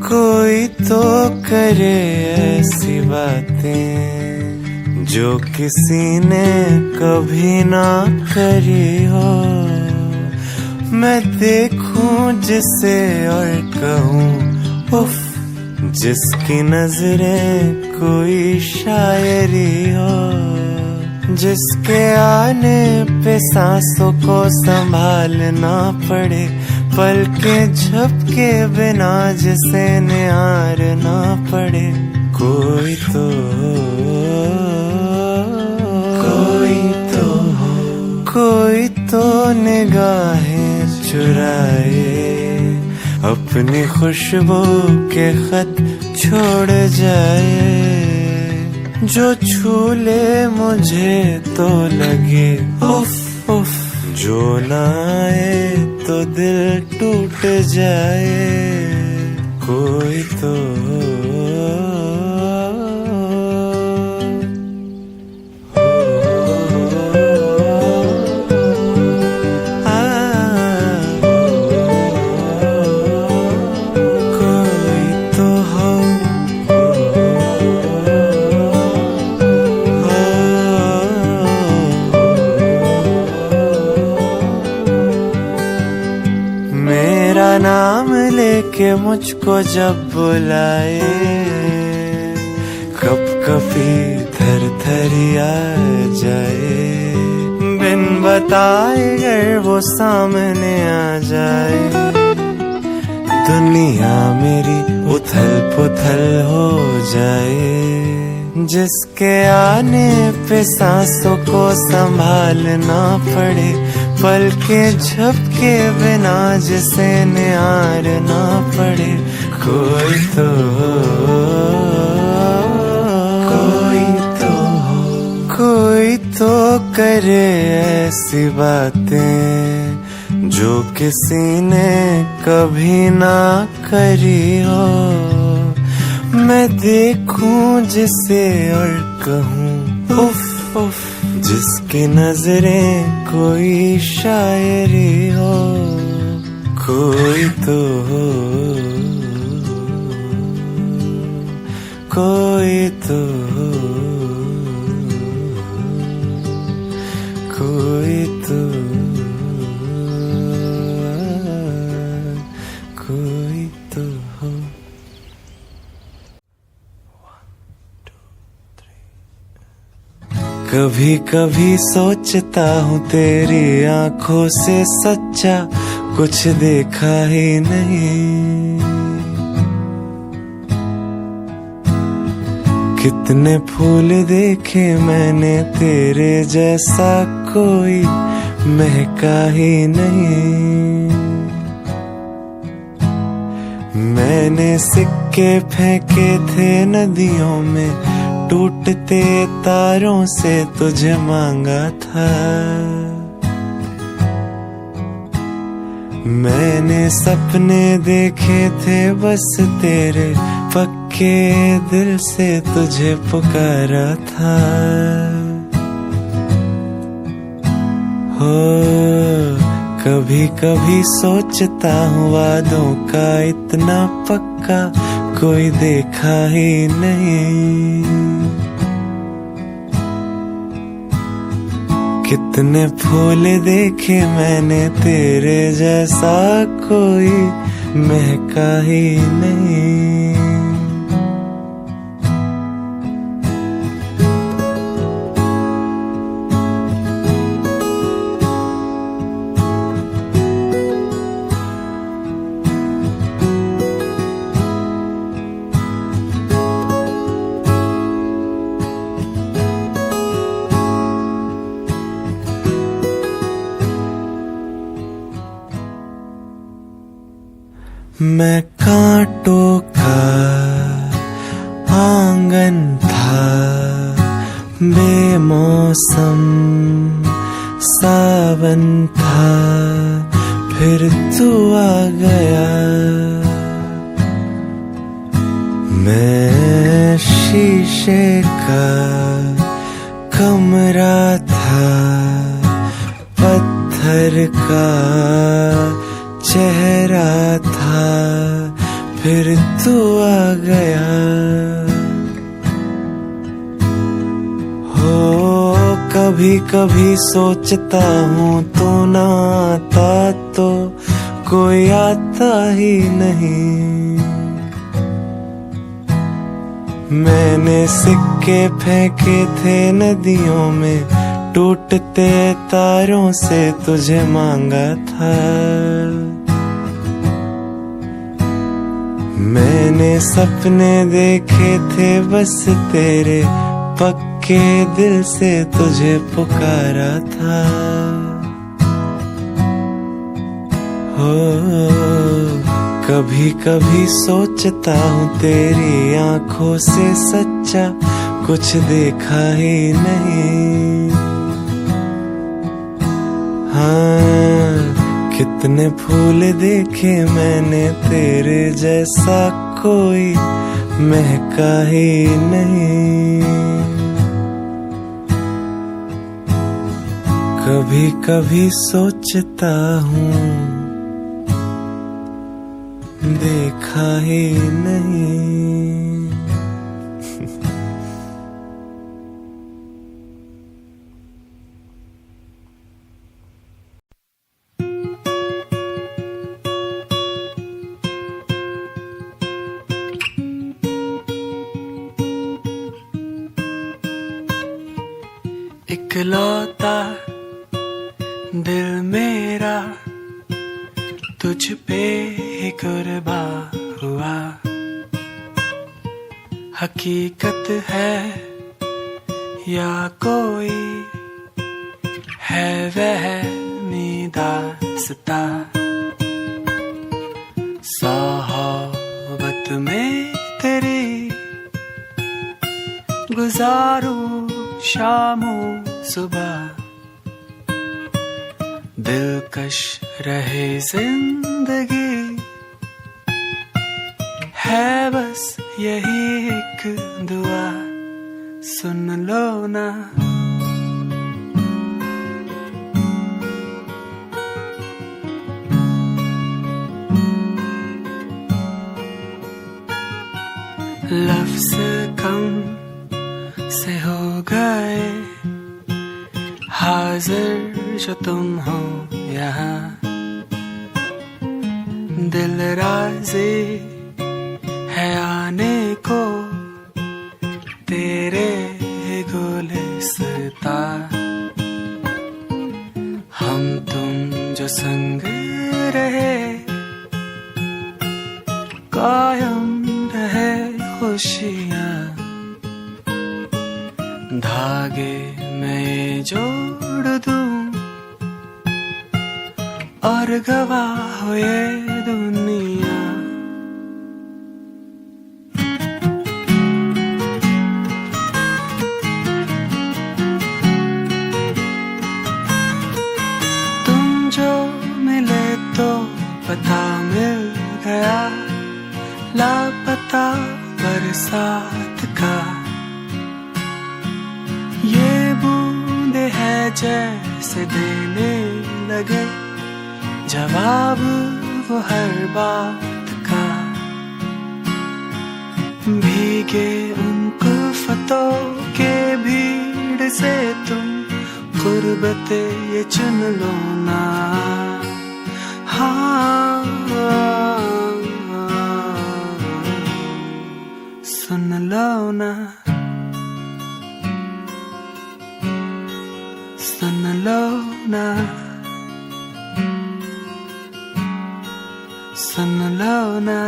कोई तो करे ऐसी बातें जो किसी ने कभी ना करी हो। मैं देखूं जिसे और कहूं उफ, जिसकी नजरें कोई शायरी हो, जिसके आने पे सांसों को संभालना पड़े, पलकें झपके बिना जिसे निहारना पड़े। कोई तो हो, कोई तो निगाहें चुराए, अपनी खुशबू के खत छोड़ जाए, जो छू ले मुझे तो लगे उफ उफ, जो ना आए तो दिल टूट जाए। कोई तो नाम लेके मुझको जब बुलाए, कब कभी थर थरी आ जाए, बिन बताए अगर वो सामने आ जाए, दुनिया मेरी उथल पुथल हो जाए। जिसके आने पे सांसों को संभालना पड़े, पलकें झपके बिना जिसे निहारना पड़े। कोई तो करे ऐसी बातें जो किसी ने कभी ना करी हो। मैं देखूं जिसे और कहूं उफ उफ, जिसकी नजरें कोई शायरी हो। कोई तो हो, कोई तो हो, कोई तो, कोई तो हो। कभी कभी सोचता हूँ तेरी आंखों से सच्चा कुछ देखा ही नहीं। कितने फूल देखे मैंने तेरे जैसा कोई महका ही नहीं। मैंने सिक्के फेंके थे नदियों में, टूटते तारों से तुझे मांगा था। मैंने सपने देखे थे बस तेरे, पक्के दिल से तुझे पुकारा था। हो कभी कभी सोचता हूँ वादों का इतना पक्का कोई देखा ही नहीं। कितने फूल देखे मैंने तेरे जैसा कोई महका ही नहीं। मैं कांटों का आंगन था, बेमौसम सावन था, फिर तू आ गया। मैं शीशे का कमरा था, पत्थर का चेहरा था, फिर तू आ गया। हो कभी कभी सोचता हूँ तू ना आता तो कोई आता ही नहीं। मैंने सिक्के फेंके थे नदियों में, टूटते तारों से तुझे मांगा था। मैंने सपने देखे थे बस तेरे, पक्के दिल से तुझे पुकारा था। हो कभी कभी सोचता हूँ तेरी आंखों से सच्चा कुछ देखा ही नहीं। हाँ कितने फूल देखे मैंने, तेरे जैसा कोई महका ही नहीं। कभी कभी सोचता हूँ देखा ही नहीं। इकलौता दिल मेरा तुझ पे ही कुर्बान हुआ। हकीकत है या कोई है वहमी दास्ता, सोहबत में तेरी गुजारूं शामों सुबह। दिलकश रहे जिंदगी है बस यही एक दुआ, सुन लो ना। लफ्ज़ कम से हो गए हाजिर जो तुम हो यहाँ। दिल राज़ी है आने को तेरे गुलिस्ता। हम तुम जो संग रहे कायम रहे खुशियाँ। धागे में जोड़ दूं और गवाह हो ये दुनिया। तुम जो मिले तो पता मिल गया, लापता बरसात का। ये बूंदे है जैसे देने लगे जवाब वो हर बात का। भीगे उन कुल्फतों के भीड़ से तुम गुर्बते ये चुन लो ना। हाँ सुन लो ना, सुन लो ना, सुन लो ना।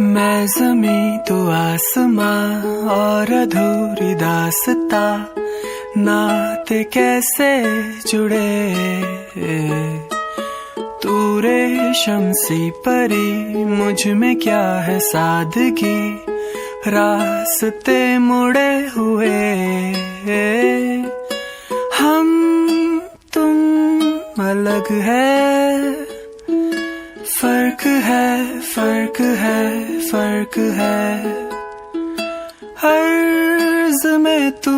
मैं ज़मीं तू आसमां और अधूरी दास्ता, नाते कैसे जुड़े। तू रेशम सी परी मुझ में क्या है सादगी, रास्ते मुड़े हुए, हम तुम अलग है, फर्क है, फर्क है, फर्क है, अर्ज़ में तू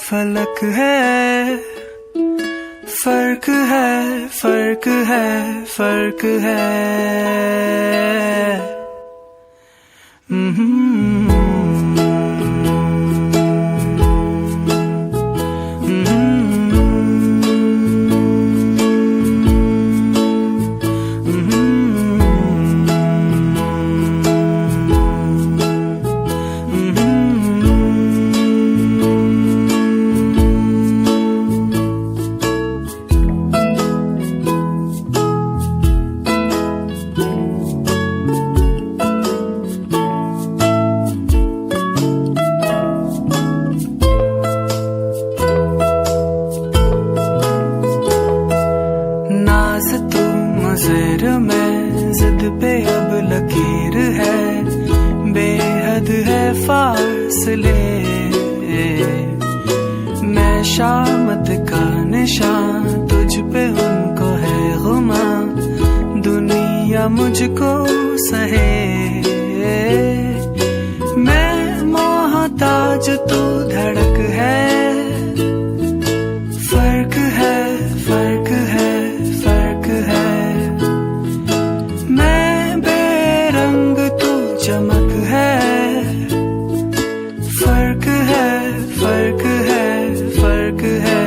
फलक है, फर्क है, फर्क है, फर्क है। नजर में जिद पे अब लकीर है, बेहद है फासले, मैं शामत का निशान, तुझ पे उनको है गुमा, दुनिया मुझको सहे, मैं मोहताज तू धड़क है, फर्क है, फर्क है, फर्क है, मैं बेरंग तू चमक है, फर्क है, फर्क है, फर्क है।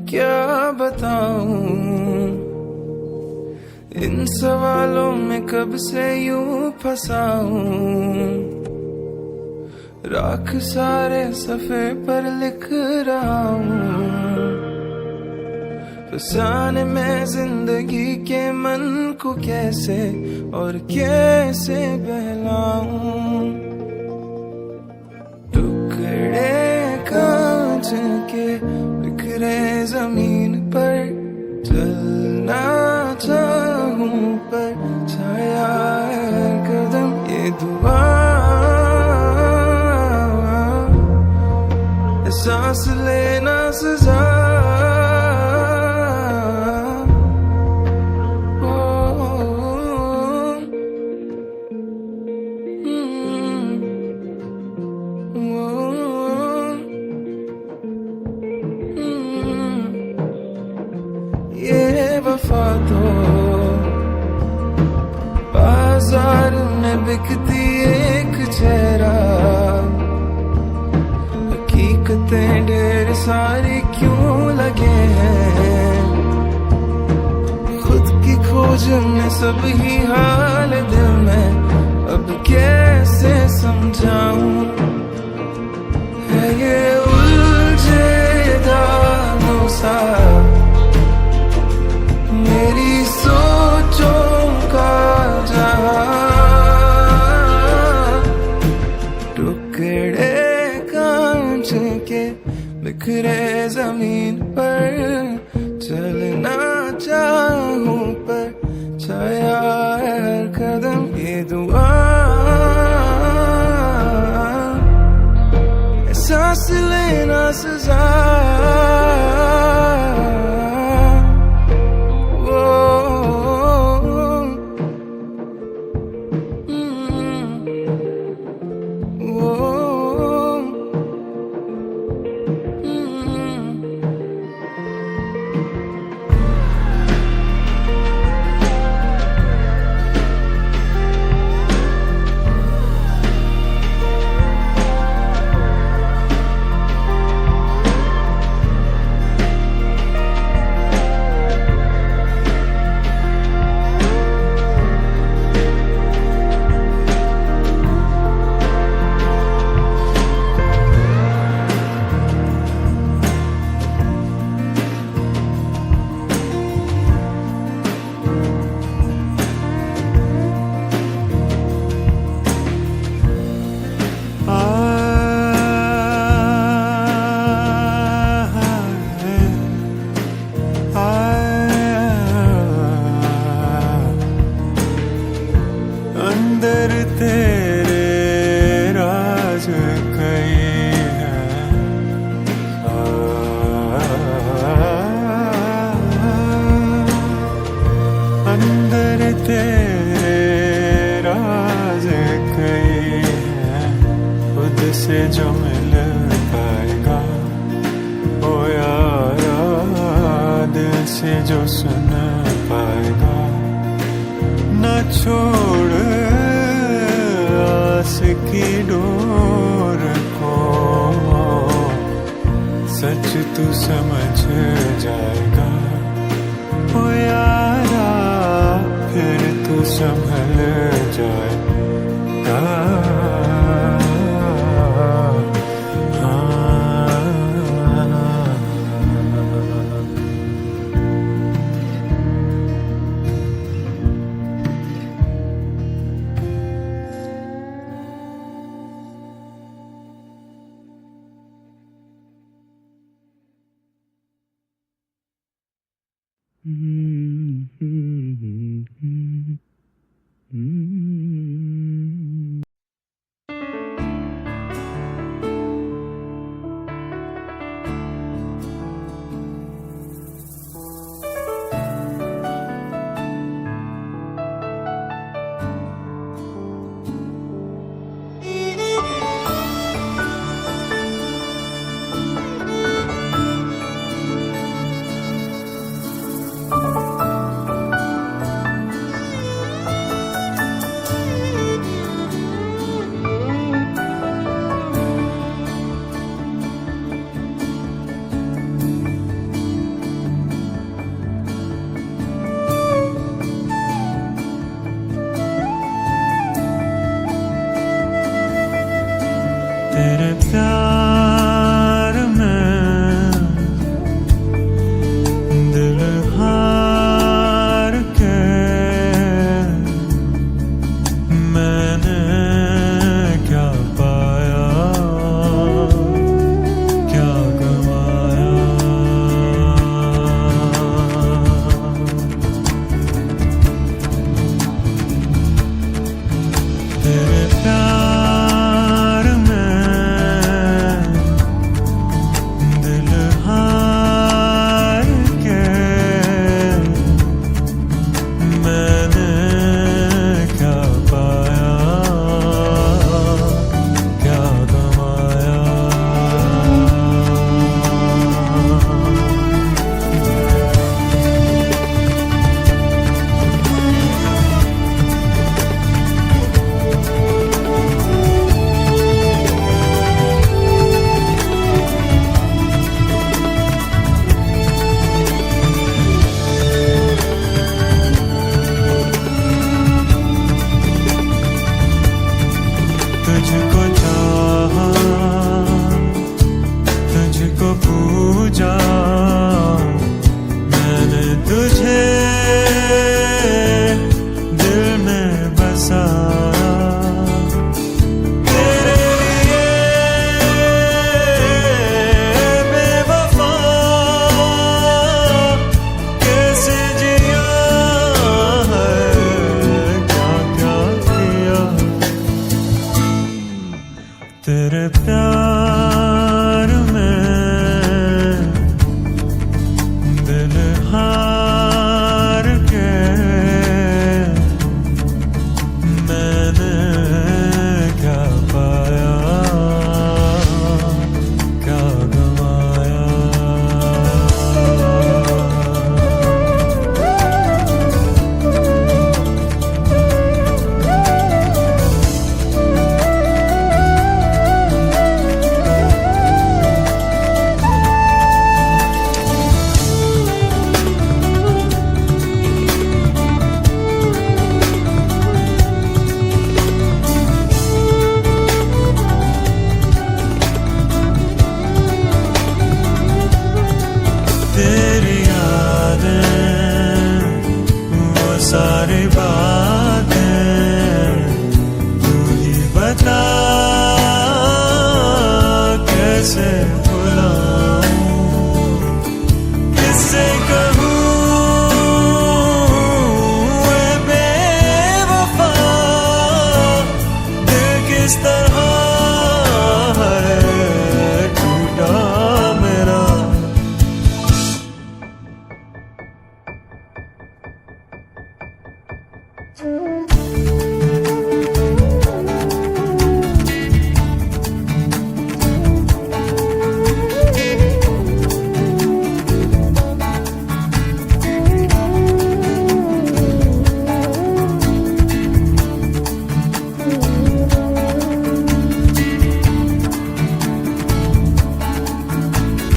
क्या बताऊं इन सवालों में कब से यूं फंसाऊं, राख सारे सफ़े पर लिख रहा हूँ, फसाने में जिंदगी के मन को कैसे और कैसे बहलाऊं, टुकड़े कांच के बिखरे जमीन पर चलना चाहूं, पर छाया है कदम ये दुआ, सांस लेना सजा, ये वफा तो बाजार में बिकती एक चेहरा, हकीकतें ढेर सारी क्यों लगे हैं, खुद की खोज में सब ही हाल दिल में अब कैसे समझाऊं, है ये उलझे दानों सा मेरी सोचों का जहां, टुकड़े कांच के बिखरे जमीन पर चलना चाहूं, पर छाया हर कदम ये दुआ, तेरे राज कई हैं, खुद से जो मिल पाएगा ओ यारा, दिल से जो सुन पाएगा। न छोड़ आस की डोर को, सच तू समझ जाएगा ओ यारा, फिर तू संभल जाएगा।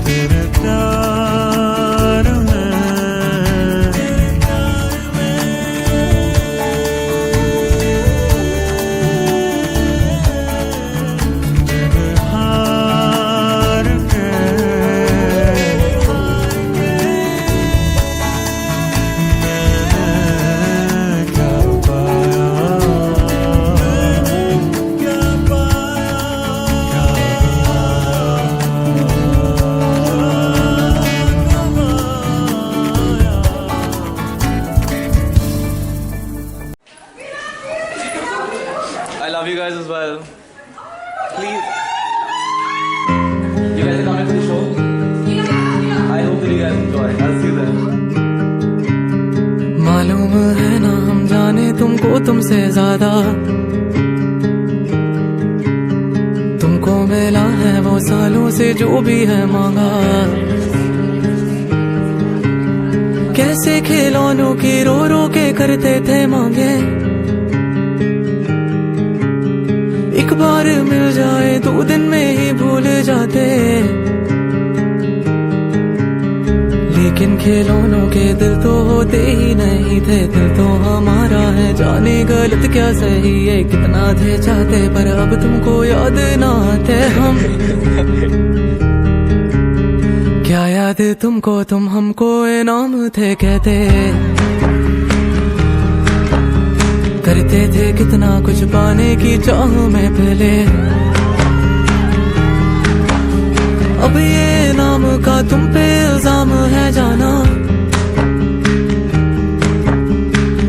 तेरे प्यार में हार के मैंने क्या पाया, क्या I love you guys as well. Please. You guys are coming to the show? I hope that you guys enjoy. I'll see you there. मालूम है ना हम जाने तुमको तुमसे ज्यादा, तुमको मिला है वो सालों से जो भी है मांगा। कैसे खिलौनों की रो रो के करते थे मांगे, एक बार मिल जाए 2 दिन में ही भूल जाते। लेकिन खिलौनों के दिल तो होते ही नहीं थे, दिल तो हमारा है, जाने गलत क्या सही है, कितना थे चाहते पर अब तुमको याद ना आते हम। क्या याद तुमको, तुम हमको इनाम थे कहते, करते थे कितना कुछ पाने की चाह में पहले। अब ये नाम का तुम पे इल्जाम है जाना,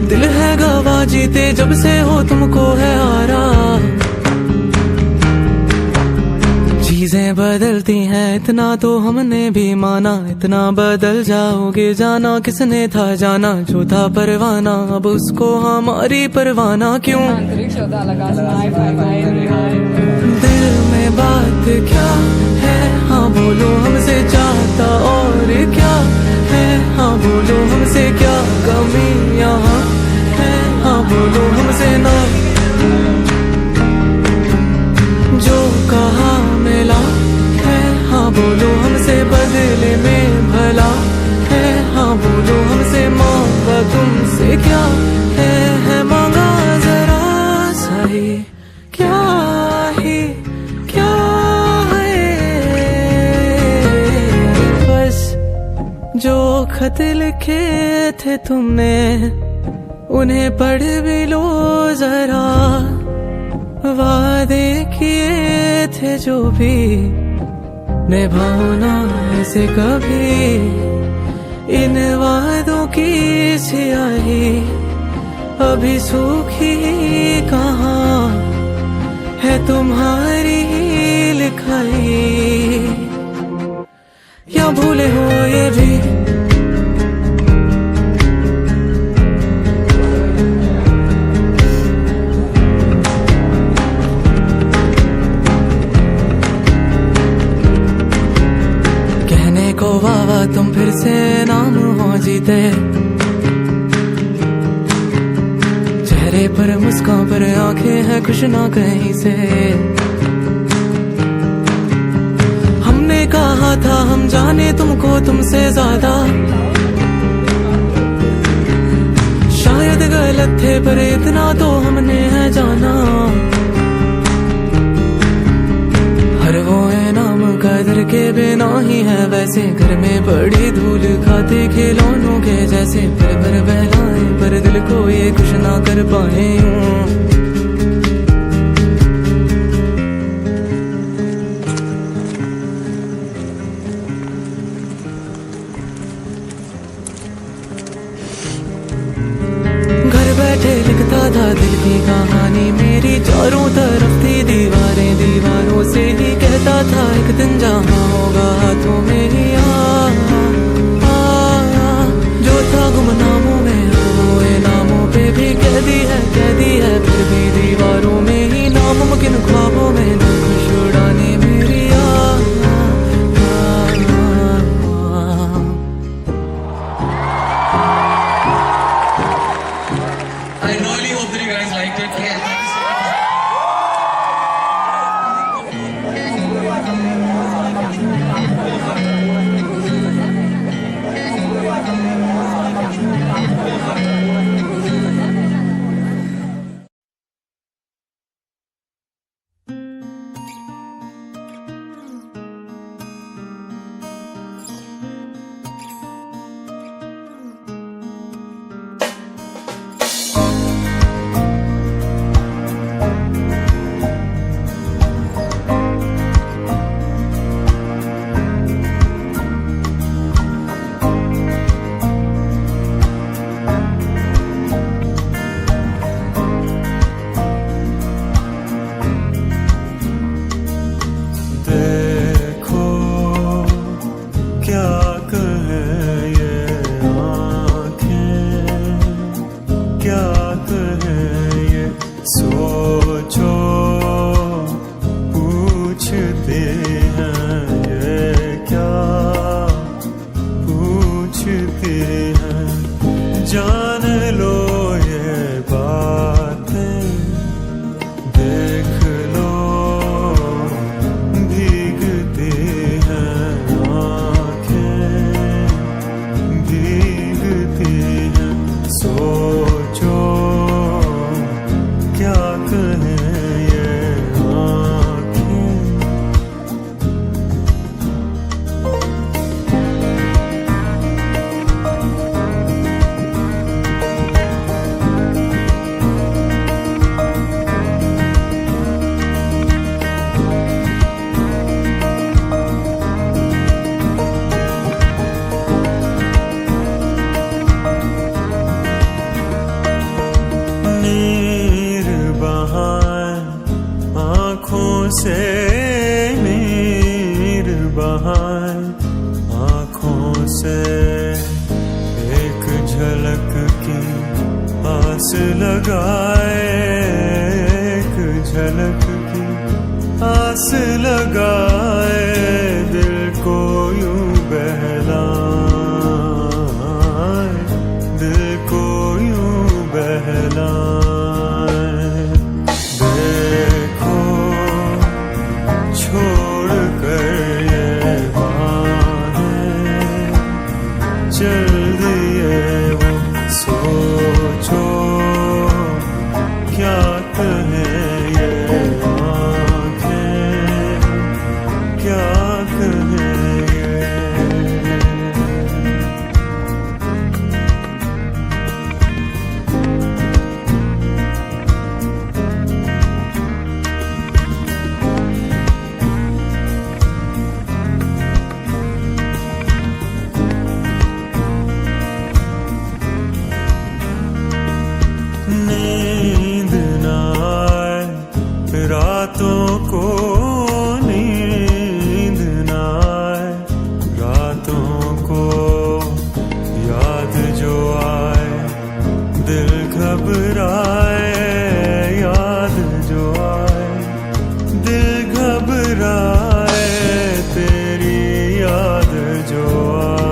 दिल है गवाह जीते जब से हो तुमको है हारा। चीजें बदलती हैं इतना तो हमने भी माना, इतना बदल जाओगे जाना किसने था जाना। जो था परवाना अब उसको हमारी परवाना क्यों। दिल में बात क्या है, हाँ बोलो हमसे चाहता और क्या है, हाँ बोलो हमसे क्या कमी यहाँ है, हाँ बोलो हमसे ना। जो कहा मिला है, हाँ बोलो हमसे बदले में भला है, हाँ बोलो हमसे मांगा तुमसे क्या है मांगा जरा सही क्या ही क्या है। बस जो खत लिखे थे तुमने उन्हें पढ़ भी लो जरा, वादे किए थे जो भी निभाओ ना ऐसे कभी। इन वादों की स्याही अभी सूखी कहाँ है तुम्हारी लिखाई, या भूले हो ये भी। वावा तुम फिर से नाम हो जीते, चेहरे पर मुस्कान पर आंखें हैं खुश ना कहीं से। हमने कहा था हम जाने तुमको तुमसे ज्यादा, शायद गलत थे पर इतना तो हमने है जाना। हर वो इनाम कदर के बिना ही है वैसे, घर में बड़ी धूल खाते खिलौनों के जैसे। फिर भर बहलाएं पर दिल को ये कुछ ना कर पाए यूं। घर बैठे लिखता था दिल की कहानी मेरी, चारों तरफ थी दीवारें, दीवारों से ही कहता था एक दिन जहाँ होगा हाथों में ही जो था गुमनामों में वो इनामों पे भी कह दिया। जान लो ये बातें, देख लो भीगती हैं आँखें, भीगती हैं। सोचो क्या कहें ये आँखें। नीर बहाए आँखों से, नीर बहाए आँखों से, एक झलक की आस लगाए, एक झलक की आस लगाए, दिल को यूं बहलाए, दिल को यूं बहलाए। देखो छोड़ कर ये बाहें चल दिए वो। सोचो क्या कहें ये आँखें, क्या कहें ये। नींद न आए रातों को, नींद न आए रातों को, याद जो आए दिल घबराए, याद जो आए दिल घबराए, तेरी याद जो आए,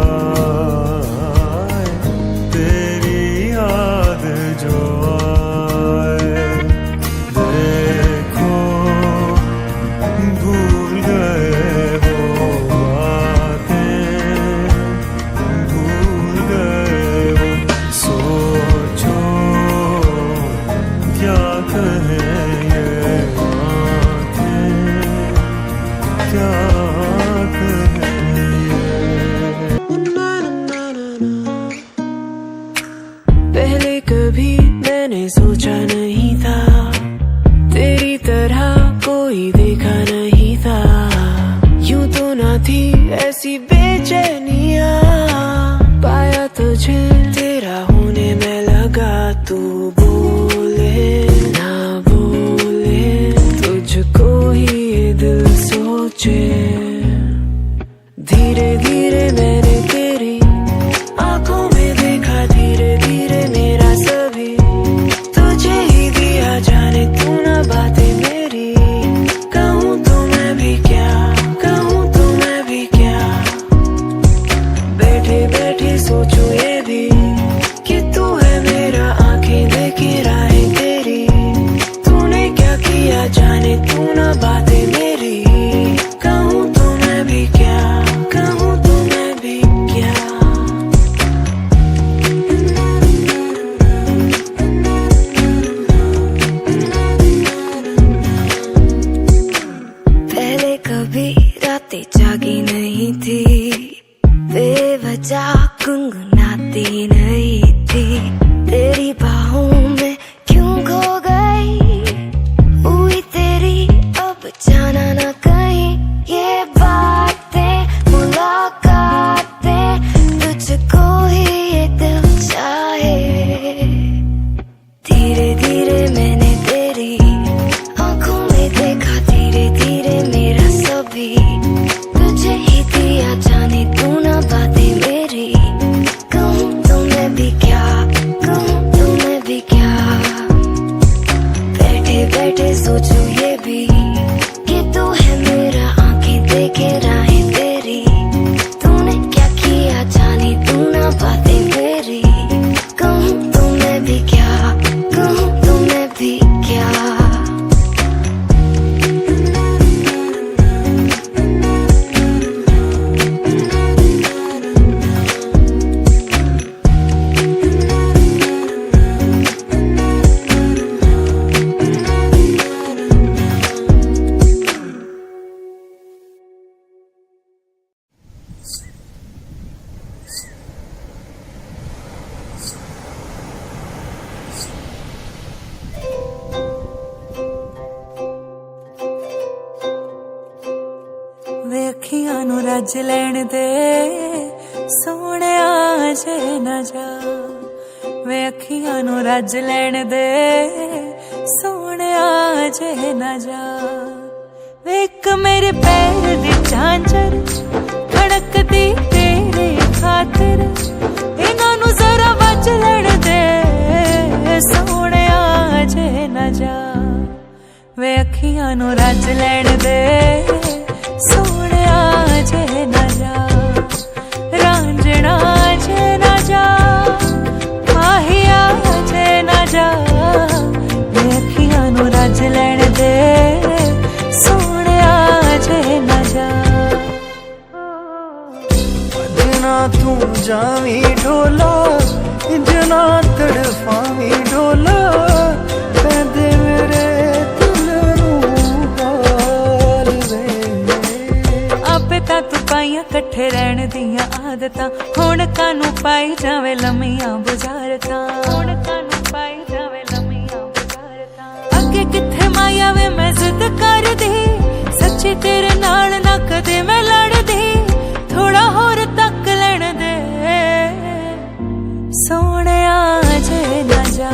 तेरी याद जो आए। देखो भूल गए वो बातें, भूल गए वो। सोचो क्या कहें ये आँखें, क्या कहें ये। पहले कभी मैंने सोचा नहीं था, तेरी तरह कोई देखा नहीं था। यूं तो ना थी ऐसी बेचैनियां, पाया तुझे तेरा होने में लगा। तू बोले ना बोले, तुझको ही ये दिल सोचे। धीरे धीरे मैंने तेरी आंखों में देखा, धीरे धीरे मेरा सभी तुझे ही दिया। जाने तू ना बातें मेरी, कहूँ तो मैं भी क्या, कहूँ तो मैं भी क्या। बैठे बैठे सोचूं ये भी कि तू है मेरा, आंखें देखे राहें तेरी। तूने क्या किया जाने तू ना बातें मेरी, कहूँ तो मैं भी क्या, कहूँ तो मैं भी क्या। पहले कभी रातें जागी नहीं थी, बेवजह गुनगुनाती नहीं थी। तेरी बाहों में क्यों खो गई, हुई तेरी अब जाना ना कहीं। ये बातें मुलाकातें, तुझको ही ये दिल चाहे। धीरे धीरे मैंने तेरी आंखों में देखा, धीरे धीरे मेरा सभी तुझे ही दिया। जाने तू ना बातें मेरी, कहूँ तो मैं भी क्या, कहूँ तो मैं भी क्या। बैठे बैठे सोचूं ये भी कि तू है मेरा, आंखें देखे राहें तेरी। तूने क्या किया जाने तू ना बातें मेरी, कहूँ रज लैण दे सोहणिया जे ना जा वे अखियां नू रज लैण दे सोहणिया जे ना जा वे एक मेरे पैर दी झांझर खड़कदी तेरी खातिर इन्हां नू जरा वज लैण दे सोहणिया जे ना जा वे अखियां नू रज लैण दे सोहणिया जे ना जा रांझणा जे ना जा माहिया जे ना जा वे अखियां नू रज लैण दे सोहणिया जे ना जा जना तू जावी ढोला जना तड़फावी ढोला कहदे मेरे दिल नू हाल वे आपे तां तू पाइयां कट्ठे रहण दियां आदतां हुण कानू पाई जावे लम्मियां बुझारतां हुण कानू पाई जावे लम्मियां बुझारतां अगे किथे माया वे मैं जिद करदी सच्ची तेरे नाल ना कदे मैं लड़दी थोड़ा होर तक लैण दे सोहणिया जे ना जा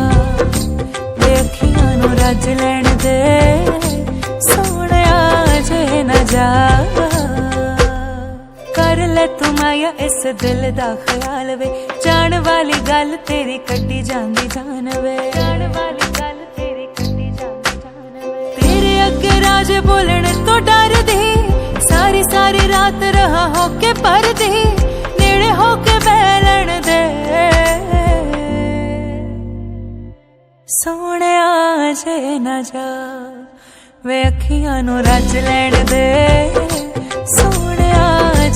वे अखियां नू रज लैण दे सोहणिया जे ना जा कर ले तू माया इस दिल दा ख्याल वे जान वाली गल तेरी कड्डी जांदी जान वे जान वाली गल तेरी कड्डी जांदी जान वे तेरे अगे राज बोलण तो डरदी सारी सारी रात रहा होके परदी नेड़े होके बैलण दे सोहणिया जे ना जा वे अखियां नू रज लैण दे सोहणिया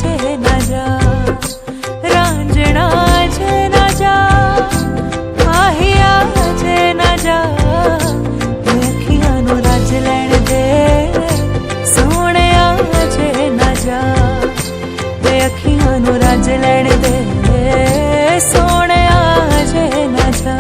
जे ना जा रांझणा जे ना जा माहिया जे ना जा वे अखियां नू रज लैण दे सोहणिया जे ना जा वे अखियां नू रज लैण दे सोहणिया जे ना जा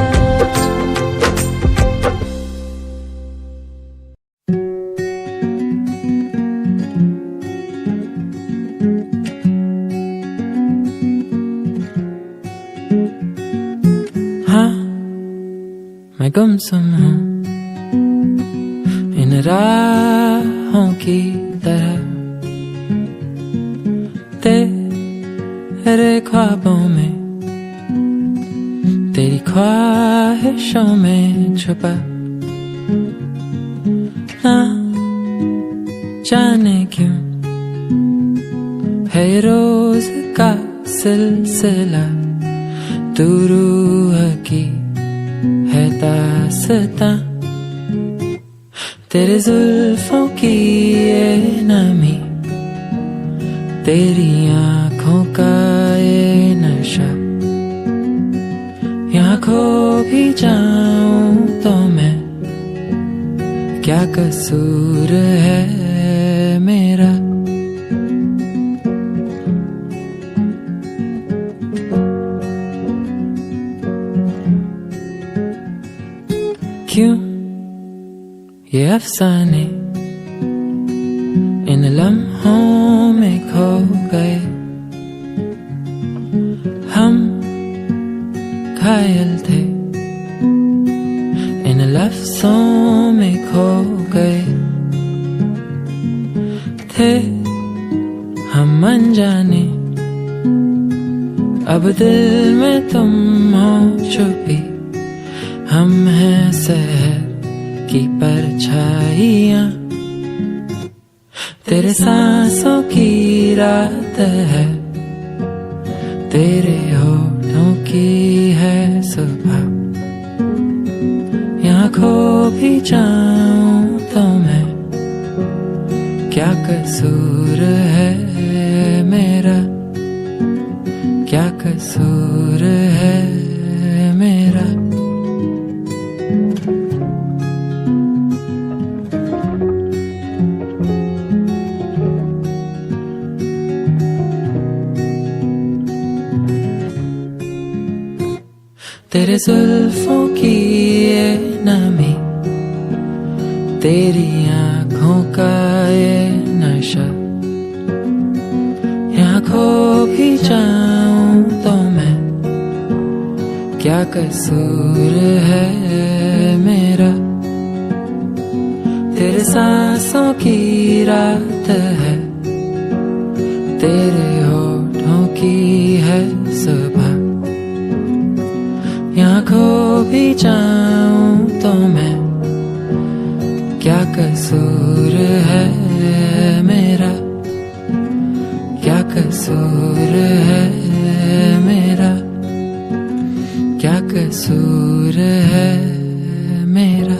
मैं गुमसुम हूँ इन राहों की तरह तेरे ख्वाबों में तेरी ख्वाहिशों में छुपा ना जाने क्यों है रोज का सिलसिला तू रूह की है दास्तां तेरे जुल्फों की ये नमी तेरी आँखों का ये नशा यहाँ खो भी जाऊं तो मैं क्या कसूर है मेरा क्यों ये अफसाने इन लम्हों में खो गए हम घायल थे इन लफ्जों में खो गए थे हम अनजाने अब दिल में तुम हो छुपी हम हैं शहर की परछाइयाँ तेरे सांसों की रात है तेरे होठों की है सुबह यहाँ खो भी जाऊं तो मैं क्या कसूर है मेरा क्या कसूर है मेरा तेरे जुल्फों की ये नमी तेरी आँखों का ये नशा खो भी जाऊं तो मैं, क्या कसूर है मेरा। तेरे सांसों की रात है, तेरे होठों की है सुबह। यहाँ खो भी जाऊं तो मैं, क्या कसूर है मेरा, क्या कसूर है मेरा, क्या कसूर है मेरा।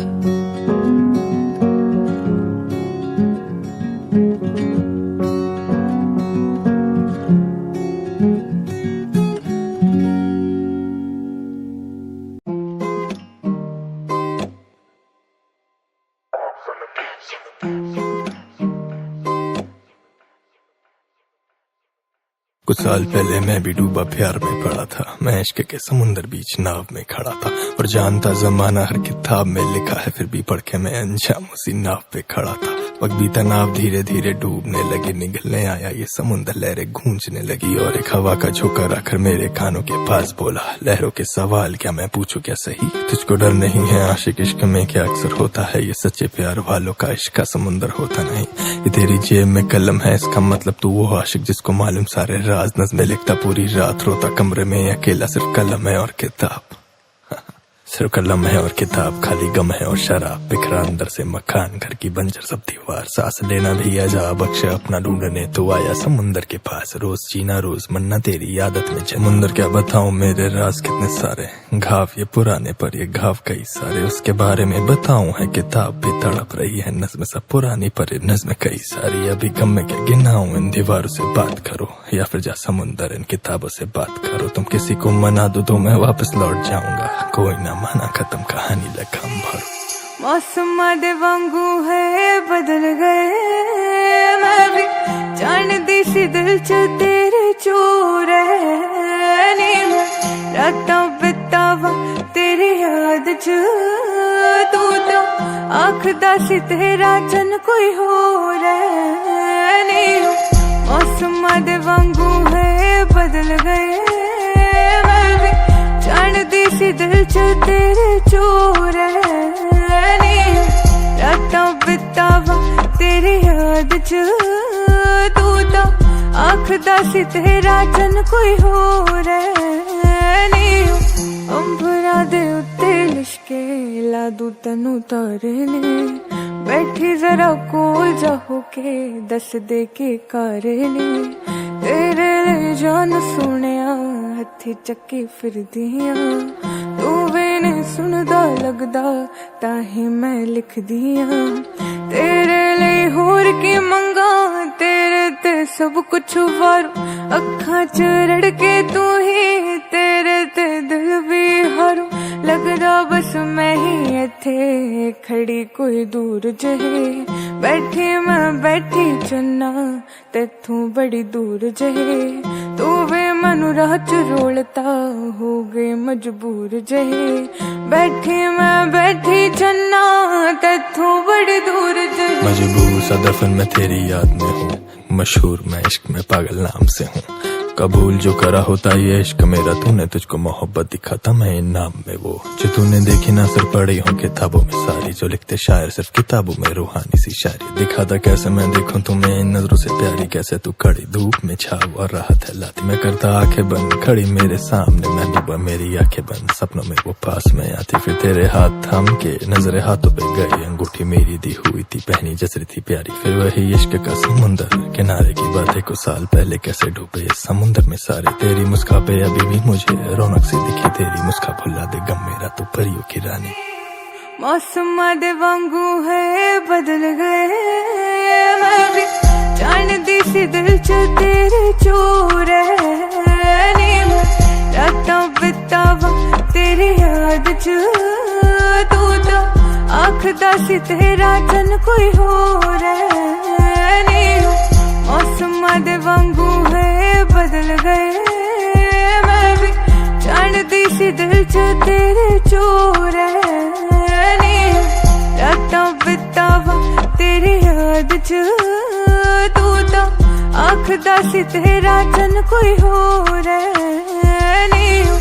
कुछ साल पहले मैं भी डूबा प्यार में पड़ा था। मैं इश्क के समुंदर बीच नाव में खड़ा था, और जानता जमाना हर किताब में लिखा है, फिर भी पढ़ के मैं अनजान उसी नाव पे खड़ा था। वक्त बीता, नाव धीरे धीरे डूबने लगी, निगलने आया ये समुंदर, लहरें गूंजने लगी, और एक हवा का झोंका आकर मेरे कानों के पास बोला, लहरों के सवाल क्या मैं पूछूं क्या सही, तुझको डर नहीं है आशिक इश्क में, क्या अक्सर होता है ये सच्चे प्यार वालों का इश्क का समुंदर होता नहीं। ये तेरी जेब में कलम है, इसका मतलब तू वो आशिक जिसको मालूम सारे राज, नज़्में लिखता पूरी रात, रोता कमरे में अकेला, सिर्फ कलम है और किताब, सिर्फ कलम है और किताब, खाली गम है और शराब, बिखरा अंदर से मकान, घर की बंजर सब दीवार, सांस लेना भी अजा बख्शे अपना ढूंढने तो आया समुंदर के पास, रोज जीना रोज मरना तेरी आदत में, समुंदर क्या बताऊं मेरे राज कितने सारे, घाव ये पुराने पर ये घाव कई सारे, उसके बारे में बताऊं है किताब भी तड़प रही है, नज़्में सब पुरानी पर नज़्में कई सारी, अभी गम में क्या गिनाऊं, इन दीवारों से बात करो या फिर जा समुंदर इन किताबों से बात करो, तुम किसी को मना दो तो मैं वापस लौट जाऊंगा, कोई ना माना खत्म कहानी लखम भरो। मौसम दे वांगू है बदल गए, मैं भी जानदी सी दिल च तेरे चोर है, नी मैं रातां बितावा तेरी याद च, तू तो आखदा सी तेरा जन कोई होर है, नी मौसम दे वांगू है बदल गए, मैं भी जानदी सी दिल च तेरे चोर है, नी रातां बितावा तेरी याद च, तू तो आखदा सी तेरा जन कोई होर है, नी अंबरा दे उत्ते लिशके ला दूं तैनू तारे ने, बैठी जरा कोल जा होके दस दे के कारे ने, तेरे ले जान सुनिया हथी चक्की फिरदियां, तू वे नहीं सुनदा लगदा ताही मैं लिख दियां, तेरे ले होर की मंगा तेरे ते सब कुछ वारो, अखां च रड़के तू ही तेरे ते दिल भी हारो, लगदा बस मैं ही इत्थे खड़ी कोई दूर जहे, बैठी मैं बैठी चन्ना तेथों बड़ी दूर जहे, तू वे मनु राह च रोलता हो गए मजबूर जहे, बैठी मैं बैठी चन्ना तेथों बड़ी दूर जहे, मजबूर सा दफन मैं तेरी याद में हूँ, मशहूर मैं इश्क में पागल नाम से हूँ, कबूल जो करा होता ये इश्क मेरा, तूने तुझको मोहब्बत दिखाता मैं इनाम में वो, जो तूने देखी ना सिर्फ पढ़ी हो किताबों में सारी, जो लिखते शायर सिर्फ किताबों में रूहानी सी शायरी, दिखाता कैसे मैं देखूं तुम्हें इन नजरों से प्यारी, कैसे तू खड़ी धूप में छाव और राहत है लाती, मैं करता आंखें बंद खड़ी मेरे सामने, मैं डूबा मेरी आंखें बंद सपनों में वो पास में आती, फिर तेरे हाथ थाम के नजरे हाथों पे गई, अंगूठी मेरी दी हुई थी पहनी जसरी थी प्यारी, फिर वही इश्क का समुंदर किनारे की बातें कुछ साल पहले कैसे डूबे समुंदर में सारे, तेरी मुस्कान पे अभी भी मुझे रौनक सी दिखी, तेरी मुस्कान भुला दे गम मेरा तू परियों की रानी। मौसम दे वांगू है बदल गए, मैं भी जानदी सी दिल च तेरे चोर है, नी मैं रातां बितावा तेरी याद च, तू तो आखदा सी तेरा जन कोई होर है, नी मौसम दे वांगू है बदल गए, मैं भी जानदी सी दिल च तेरे चोर है, नी रातां बितावा तेरी याद च, तू तो आखदा सी तेरा जन कोई होर नहीं हो।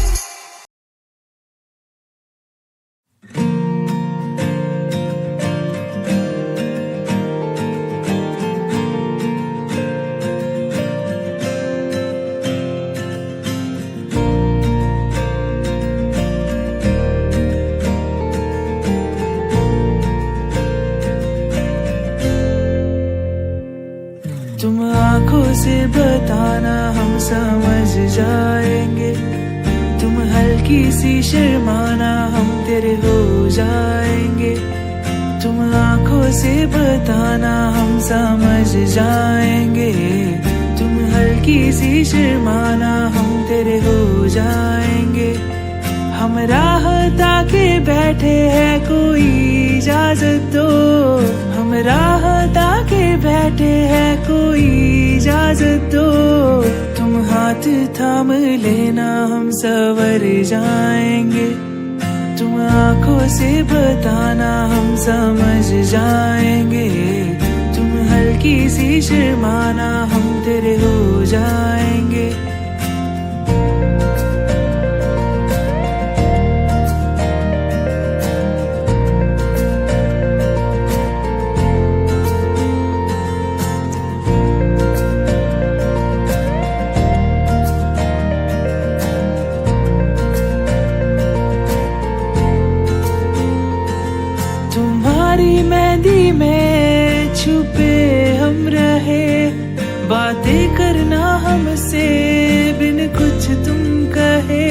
तुम आंखों से बताना हम समझ जाएंगे, तुम हल्की सी शर्माना हम तेरे हो जाएंगे। तुम आंखों से बताना हम समझ जाएंगे, तुम हल्की सी शर्माना हम तेरे हो जाएंगे। हम राह ताके बैठे हैं कोई इजाजत दो, हम राह ताके बैठे हैं कोई इजाजत दो। तुम हाथ थाम लेना हम सवर जाएंगे, तुम आंखों से बताना हम समझ जाएंगे। तुम हल्की सी शर्माना हम तेरे हो जाएंगे। तुम्हारी मेहंदी में छुपे हम रहे, बातें करना हमसे बिन कुछ तुम कहे।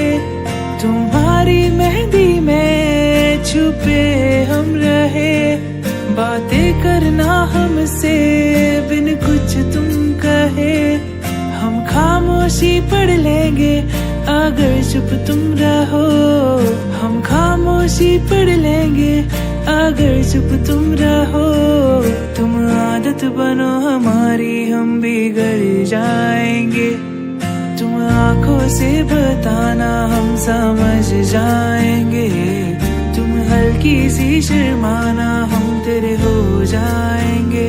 तुम्हारी मेहंदी में छुपे हम रहे, बातें करना हमसे बिन कुछ तुम कहे। हम खामोशी पढ़ लेंगे अगर चुप तुम रहो, हम खामोशी पढ़ लेंगे अगर चुप तुम रहो। तुम आदत बनो हमारी हम बिगड़ जाएंगे, तुम आंखों से बताना हम समझ जाएंगे। तुम हल्की सी शर्माना हम तेरे हो जाएंगे।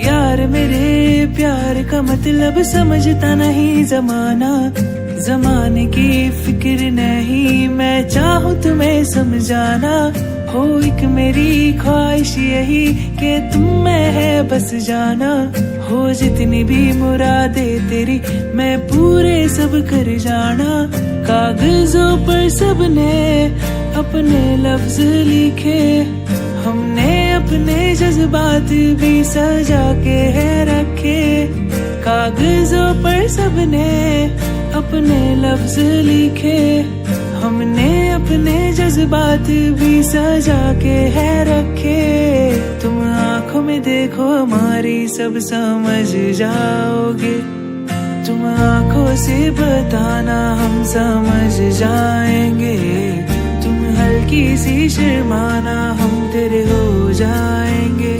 यार मेरे प्यार का मतलब समझता नहीं जमाना, जमाने की फिक्र नहीं मैं चाहूँ तुम्हें समझाना। हो एक मेरी ख्वाहिश यही कि तुम में है बस जाना। हो जितनी भी मुरादे तेरी मैं पूरे सब कर जाना। कागजों पर सबने अपने लफ्ज लिखे, हमने अपने जज्बात भी सजा के है रखे। कागजों पर सबने अपने लफ्ज लिखे, हमने अपने जज्बात भी सजा के है रखे। तुम आंखों में देखो हमारी सब समझ जाओगे, तुम आंखों से बताना हम समझ जाएंगे। तुम हल्की सी शर्माना हम तेरे हो जाएंगे,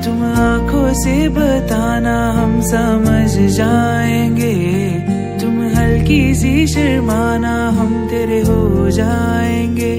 तुम आंखों से बताना हम समझ जाएंगे। तुम हल्की सी शर्माना हम तेरे हो जाएंगे।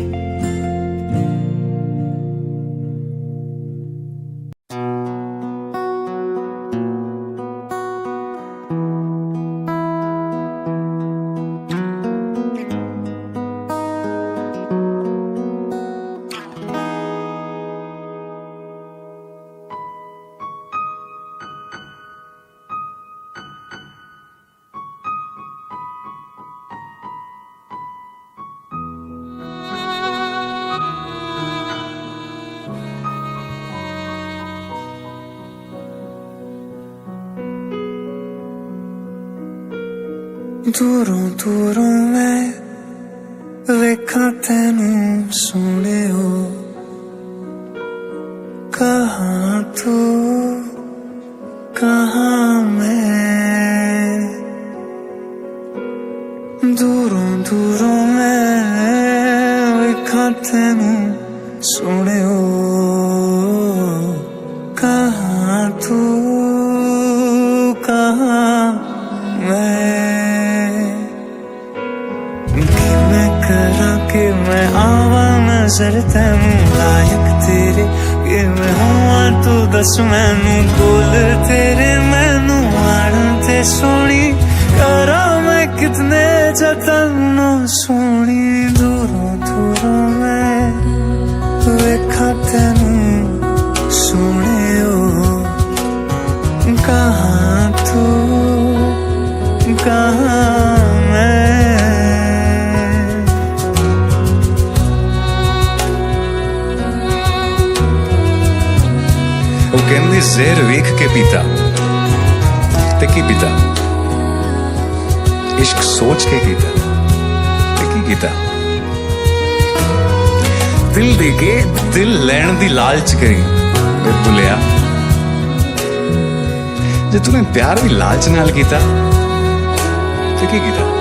दूरों दूरों मैं वेखा तेनू सोने हो, कहाँ तू कहाँ मैं। दूरों दूरों मैं वेखा तेनू सोने हो, कहाँ तू कहाँ मैं। कि मैं आवा नजर तैनू लायक तेरे, कि मैं हुआ तू दस मैनू बोल तेरे मैनू दे सोनी करा मैं कितने जतन सोनी दूरों दूरों मैं वेखा तेनू सोने कहाँ तू कहाँ मैं वो कहंदी ज़हर वेख के पीता ते की पीता इश्क सोच के कीता ते की कीता दिल दे के दिल लैण दी लालच करी ते भुलिया जे तूने प्यार भी लालच नाल कीता ते की कीता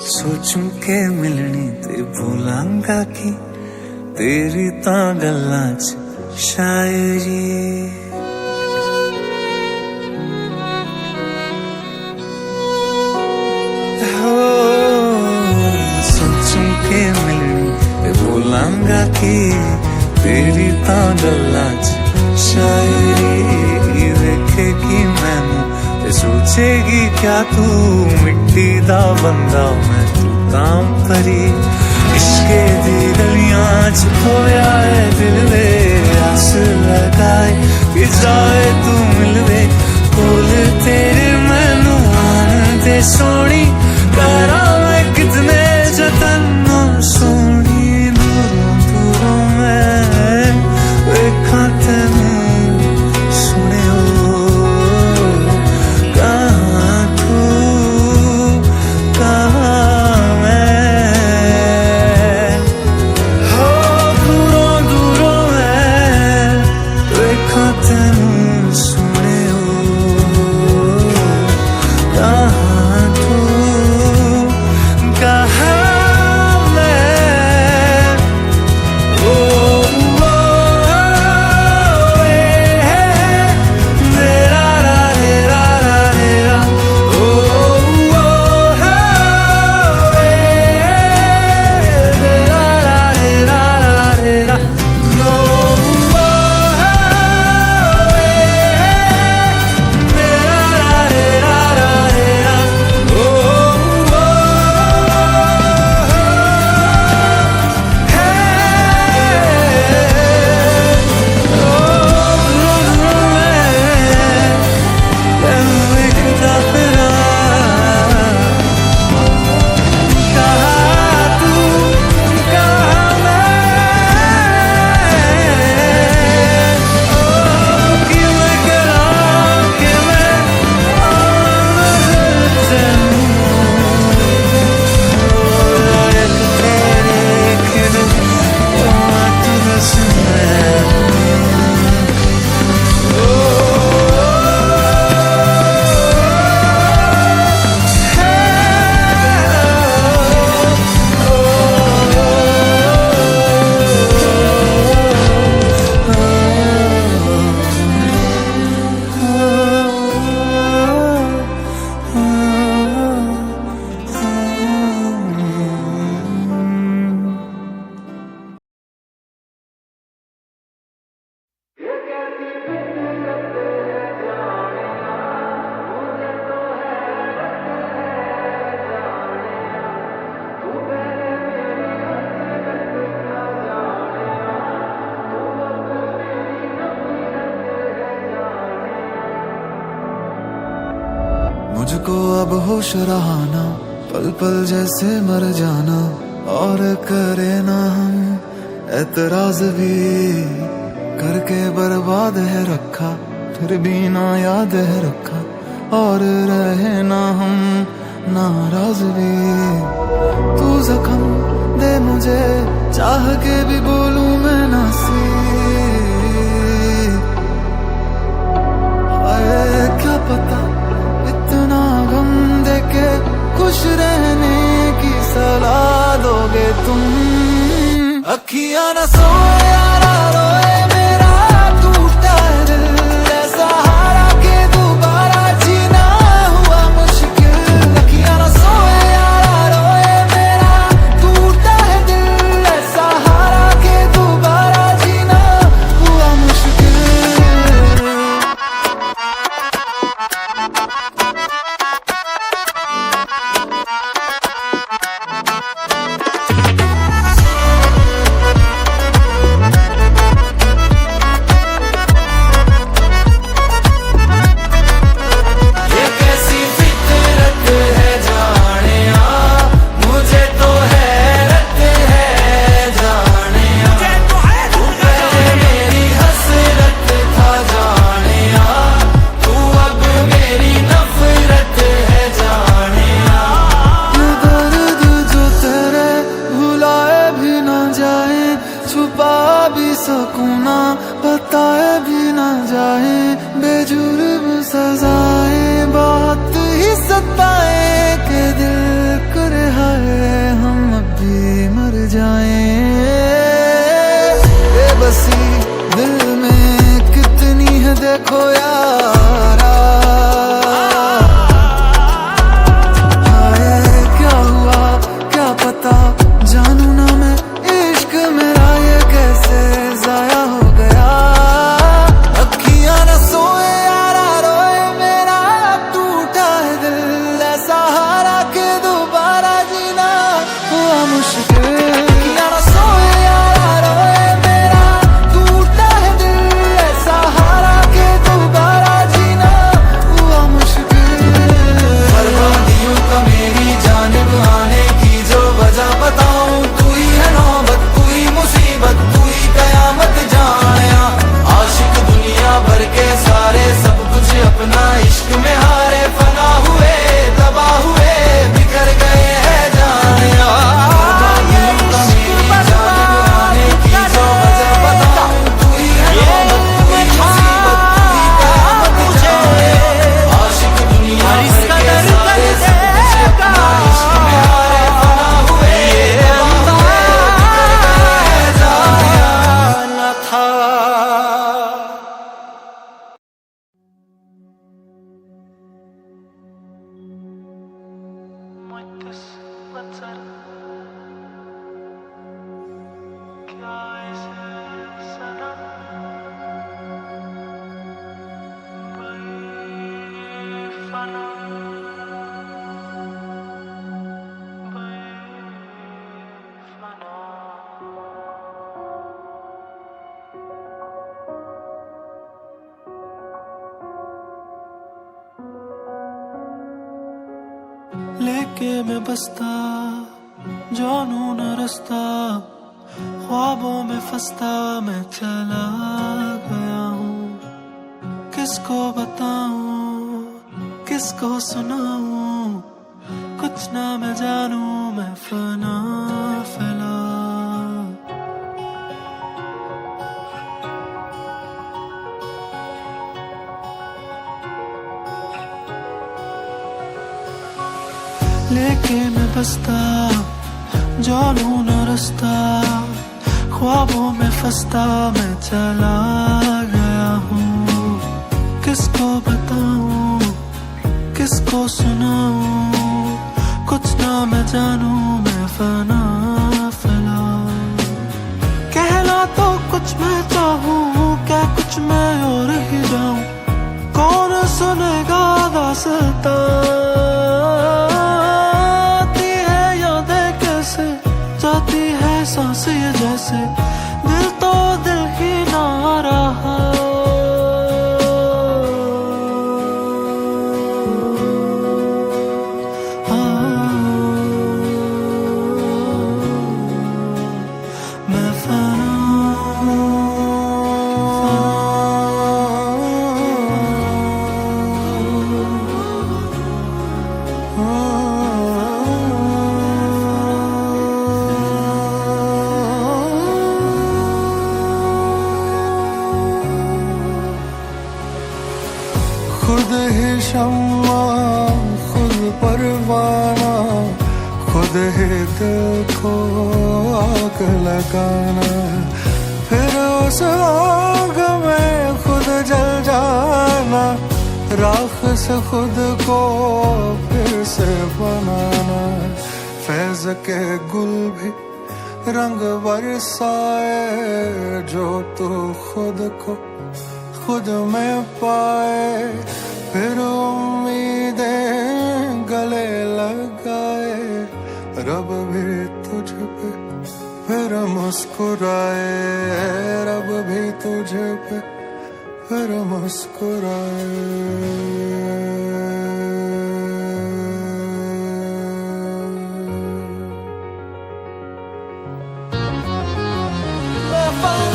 सोचूं के मिलनी ते भूलांगा कि तेरी तां गल्लां च शायरी हो सोचूं के मिलनी ते भूलांगा कि तेरी तां गल्लां च शायरी देखेगी मैनू ते सोचेगी क्या तू मिट्टी दा बंदा मैं तू ताम परी इश्के दी गलियां च खोया है दिल वे आस लगाए कि जाए तू मिलवे कोल तेरे मैनू आन दे सोनी करा मैं कितने जतन सोनी दूरों दूरों मैं वेखा तेनू मुझको अब होश रहाना पल पल जैसे मर जाना और करे ना हम एतराज भी करके बर्बाद है रखा फिर भी ना याद है रखा और रहे ना हम नाराज भी तू जख्म दे मुझे चाह के भी बोलूं मैं नासी हाय क्या पता इतना गम दे अखियां न सोए यारा रोए मेरा टूटा है दिल, ऐसा हारा के दोबारा जीना हुआ मुश्किल। अखियां न सोए यारा रोए मेरा टूटा है दिल, ऐसा हारा के दोबारा जीना हुआ मुश्किल। छुपा भी सकूं ना, बताए भी ना जाए, बेजुर्म सजाएं बहुत ही सताए के दिल करे हाय हम अभी मर जाएं। बेबसी दिल में कितनी है देखो यारा, हाय क्या हुआ क्या पता जानू ना मैं, इश्क मेरा ये कैसे जाया हो गया। अखियां न सोए यारा रोए मेरा टूटा है दिल, ऐसा हारा के दोबारा जीना हुआ मुश्किल। अखियां न सोए यारा रोए मेरा टूटा है दिल, ऐसा हारा के दोबारा जीना हुआ मुश्किल। बर्बादियों का मेरी जानिब आने की जो वजह बताऊं, तू ही है नौबत, तू ही मुसीबत, तू ही कयामत जानिया। आशिक दुनिया भर के सारे सब कुछ अपना इश्क में हारे, फना हुए तबाह हुए बिखर गए हैं जानिया। बर्बादियों का मेरी जानिब आने की जो वजह बताऊं, तू ही है नौबत, तू ही मुसीबत, तू ही कयामत जानिया। आशिक दुनिया भर के सारे सब कुछ अपना इश्क में हारे, फना हुए तबाह हुए बिखर गए हैं जानिया। न था लेके मैं बसता जानू न रास्ता, ख्वाबों में फंसता मैं चला गया हूँ। किसको बताऊं किसको सुनाऊं, कुछ ना मैं जानू मैं फना फैला। लेके मैं बसता जानू न रास्ता, ख्वाबों में फंसता मैं चला गया हूँ। किसको बताऊं किसको सुनाऊं, कुछ ना मैं जानू मैं फना फैला। कहना तो कुछ मैं चाहूँ, क्या कुछ मैं और ही जाऊं, कौन सुनेगा दास्तां। जाती है सांस ये जैसे, दिल तो दिल ही ना रहा। मैं फना खुद ही शम्मा खुद परवाना, खुद ही दिल को आग आग लगाना, फिर उस आग में खुद जल जाना, राख से खुद को फिर से बनाना। फैज के गुल भी रंग बरसाए, जो तू खुद को खुद में पाए, फिर उम्मीदें गले लगाए, रब भी तुझ पे फिर मुस्कुराए, रब भी तुझ पे फिर मुस्कुराए। If I